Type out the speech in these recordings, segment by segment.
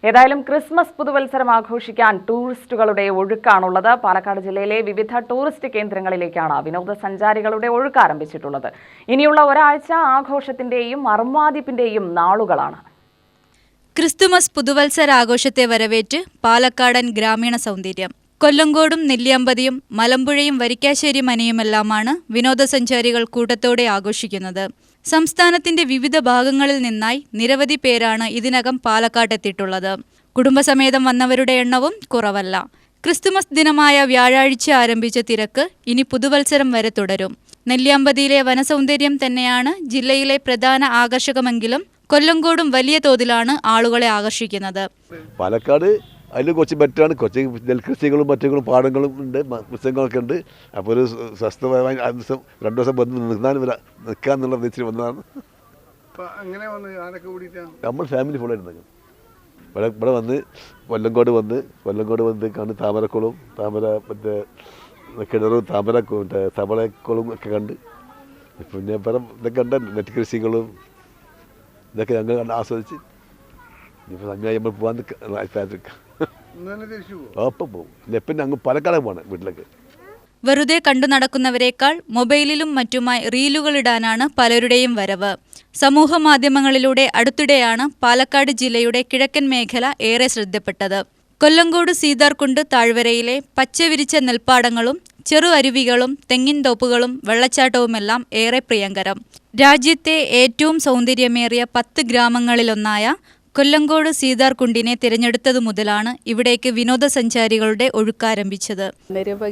ഏതായാലും ക്രിസ്മസ് പുതുവത്സരം ആഘോഷിക്കാൻ ടൂറിസ്റ്റുകളുടെ ഒഴുക്കാണുള്ളത്. പാലക്കാട് ജില്ലയിലെ വിവിധ ടൂറിസ്റ്റ് കേന്ദ്രങ്ങളിലേക്കാണ് വിനോദസഞ്ചാരികളുടെ ഒഴുക്ക് ആരംഭിച്ചിട്ടുള്ളത്. ഇനിയുള്ള ഒരാഴ്ച ആഘോഷത്തിന്റെയും അർമാദിപ്പിന്റെയും നാളുകളാണ്. ക്രിസ്തുമസ് പുതുവത്സരാഘോഷത്തെ വരവേറ്റ് പാലക്കാടൻ ഗ്രാമീണ സൗന്ദര്യം. കൊല്ലങ്കോടും നെല്ലിയാമ്പതിയും മലമ്പുഴയും വരിക്കാശ്ശേരി മനയുമെല്ലാമാണ് വിനോദസഞ്ചാരികൾ കൂട്ടത്തോടെ ആഘോഷിക്കുന്നത്. സംസ്ഥാനത്തിന്റെ വിവിധ ഭാഗങ്ങളിൽ നിന്നായി നിരവധി പേരാണ് ഇതിനകം പാലക്കാട്ടെത്തിയിട്ടുള്ളത്. കുടുംബസമേതം വന്നവരുടെ എണ്ണവും കുറവല്ല. ക്രിസ്തുമസ് ദിനമായ വ്യാഴാഴ്ച ആരംഭിച്ച തിരക്ക് ഇനി പുതുവത്സരം വരെ തുടരും. നെല്ലിയാമ്പതിയിലെ വനസൗന്ദര്യം തന്നെയാണ് ജില്ലയിലെ പ്രധാന ആകർഷകമെങ്കിലും കൊല്ലങ്കോടും വലിയ തോതിലാണ് ആളുകളെ ആകർഷിക്കുന്നത്. പാലക്കാട് അതിൽ കുറച്ച് ബെറ്ററാണ്. കുറച്ച് നെൽകൃഷികളും മറ്റുകളും പാടങ്ങളും ഉണ്ട്, പുസ്തകങ്ങളൊക്കെ ഉണ്ട്. അപ്പോൾ ഒരു സ്വസ്ഥമായ 2 ദിവസം വന്ന് നിൽക്കാന്നുള്ള ഉദ്ദേശത്തിൽ വന്നതാണ്. നമ്മൾ ഫാമിലി ഫുൾ ആയിരുന്നു. ഇവിടെ വന്ന് കൊല്ലങ്കോട് വന്ന് കണ്ട് താമരക്കുളവും മറ്റേ കിണറും തവളക്കുളവും ഒക്കെ കണ്ട് പിന്നെ ഇതൊക്കെ കണ്ട നെറ്റ് കൃഷികളും ഇതൊക്കെ ഞങ്ങൾ ആസ്വദിച്ച് ഇപ്പോൾ അങ്ങനെ നമ്മൾ പോകാൻ ഒപ്പം പോകും. പിന്നെ അങ്ങ് പാലക്കാട് പോകണം വീട്ടിലേക്ക്. വെറുതെ കണ്ടു നടക്കുന്നവരെക്കാൾ മൊബൈലിലും മറ്റുമായി റീലുകളിടാനാണ് പലരുടെയും വരവ്. സമൂഹ മാധ്യമങ്ങളിലൂടെ അടുത്തിടെയാണ് പാലക്കാട് ജില്ലയുടെ കിഴക്കൻ മേഖല ഏറെ ശ്രദ്ധപ്പെട്ടത്. കൊല്ലങ്കോട് സീതാർകുണ്ട് താഴ്വരയിലെ പച്ചവിരിച്ച നെൽപ്പാടങ്ങളും ചെറു അരുവികളും തെങ്ങിൻ തോപ്പുകളും വെള്ളച്ചാട്ടവുമെല്ലാം ഏറെ പ്രിയങ്കരം. രാജ്യത്തെ ഏറ്റവും സൗന്ദര്യമേറിയ 10 ഗ്രാമങ്ങളിലൊന്നായ കൊല്ലങ്കോട് സീതാർകുണ്ടിനെ തിരഞ്ഞെടുത്തതു മുതലാണ് ഇവിടേക്ക് വിനോദസഞ്ചാരികളുടെ ഒഴുക്കാരംഭിച്ചത്.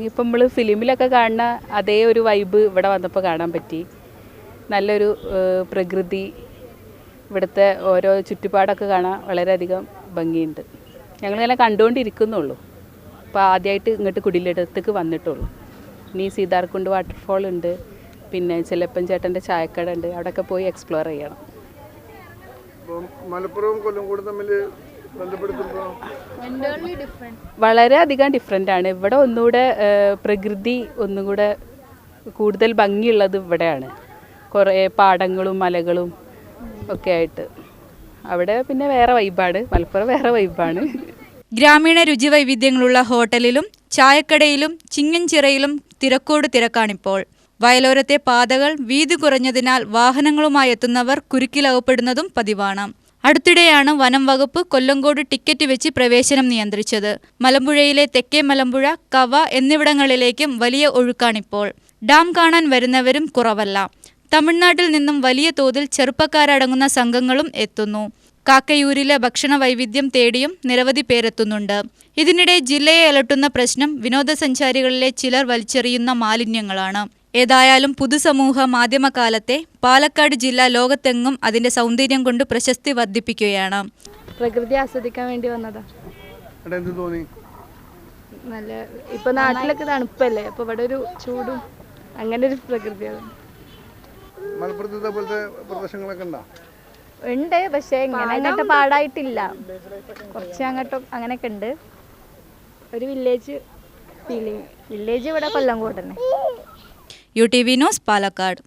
ഇപ്പം നമ്മൾ ഫിലിമിലൊക്കെ കാണുന്ന അതേ ഒരു വൈബ് ഇവിടെ വന്നപ്പോൾ കാണാൻ പറ്റി. നല്ലൊരു പ്രകൃതി, ഇവിടുത്തെ ഓരോ ചുറ്റുപാടൊക്കെ കാണാൻ വളരെയധികം ഭംഗിയുണ്ട്. ഞങ്ങളിങ്ങനെ കണ്ടുകൊണ്ടിരിക്കുന്നുള്ളൂ. അപ്പോൾ ആദ്യമായിട്ട് ഇങ്ങോട്ട് കുടിലെടുത്തേക്ക് വന്നിട്ടുള്ളൂ. ഇനി സീതാർകുണ്ട് വാട്ടർഫോൾ ഉണ്ട്, പിന്നെ ചെല്ലപ്പൻ ചേട്ടൻ്റെ ചായക്കട ഉണ്ട്. അവിടെയൊക്കെ പോയി എക്സ്പ്ലോർ ചെയ്യണം. മലപ്പുറവും കൊല്ലങ്കോടും തമ്മിൽ ബന്ധപ്പെടുത്തുമ്പോൾ വളരെയധികം ഡിഫറെൻ്റ് ആണ്. ഇവിടെ ഒന്നുകൂടെ പ്രകൃതി ഒന്നുകൂടെ കൂടുതൽ ഭംഗിയുള്ളത് ഇവിടെയാണ്. കുറേ പാടങ്ങളും മലകളും ഒക്കെ ആയിട്ട്. അവിടെ പിന്നെ വേറെ വൈബാണ്, മലപ്പുറം വേറെ വൈബാണ്. ഗ്രാമീണ രുചിവൈവിധ്യങ്ങളുള്ള ഹോട്ടലിലും ചായക്കടയിലും ചിങ്ങൻചിറയിലും തിരക്കോട് തിരക്കാണിപ്പോൾ. വയലോരത്തെ പാതകൾ വീതി കുറഞ്ഞതിനാൽ വാഹനങ്ങളുമായി എത്തുന്നവർ കുരുക്കിലകപ്പെടുന്നതും പതിവാണ്. അടുത്തിടെയാണ് വനം വകുപ്പ് കൊല്ലങ്കോട് ടിക്കറ്റ് വെച്ച് പ്രവേശനം നിയന്ത്രിച്ചത്. മലമ്പുഴയിലെ തെക്കേ മലമ്പുഴ, കവ എന്നിവിടങ്ങളിലേക്കും വലിയ ഒഴുക്കാണിപ്പോൾ. ഡാം കാണാൻ വരുന്നവരും കുറവല്ല. തമിഴ്നാട്ടിൽ നിന്നും വലിയ തോതിൽ ചെറുപ്പക്കാരടങ്ങുന്ന സംഘങ്ങളും എത്തുന്നു. കാക്കയൂരിലെ ഭക്ഷണ വൈവിധ്യം തേടിയും നിരവധി പേരെത്തുന്നുണ്ട്. ഇതിനിടെ ജില്ലയെ അലട്ടുന്ന പ്രശ്നം വിനോദസഞ്ചാരികളിലെ ചിലർ വലിച്ചെറിയുന്ന മാലിന്യങ്ങളാണ്. ഏതായാലും പുതുസമൂഹ മാധ്യമകാലത്തെ പാലക്കാട് ജില്ല ലോകത്തെങ്ങും അതിന്റെ സൗന്ദര്യം കൊണ്ട് പ്രശസ്തി വർദ്ധിപ്പിക്കുകയാണ്. പ്രകൃതി ആസ്വദിക്കാൻ വേണ്ടി വന്നതാ. നല്ല ഇപ്പൊ നാട്ടിലൊക്കെ തണുപ്പല്ലേ, അപ്പൊ ഇവിടെ ഒരു ചൂടും അങ്ങനെ ഒരു പ്രകൃതിയാണ്. ഉണ്ട്, പക്ഷെ ഇങ്ങനെ അങ്ങോട്ട് പാടായിട്ടില്ല. കുറച്ച് അങ്ങോട്ടും അങ്ങനെയൊക്കെ ഉണ്ട്. ഒരു വില്ലേജ് ഫീലിംഗ്. വില്ലേജ് ഇവിടെ കൊല്ലങ്കോട് തന്നെ. UTV news Palakkad.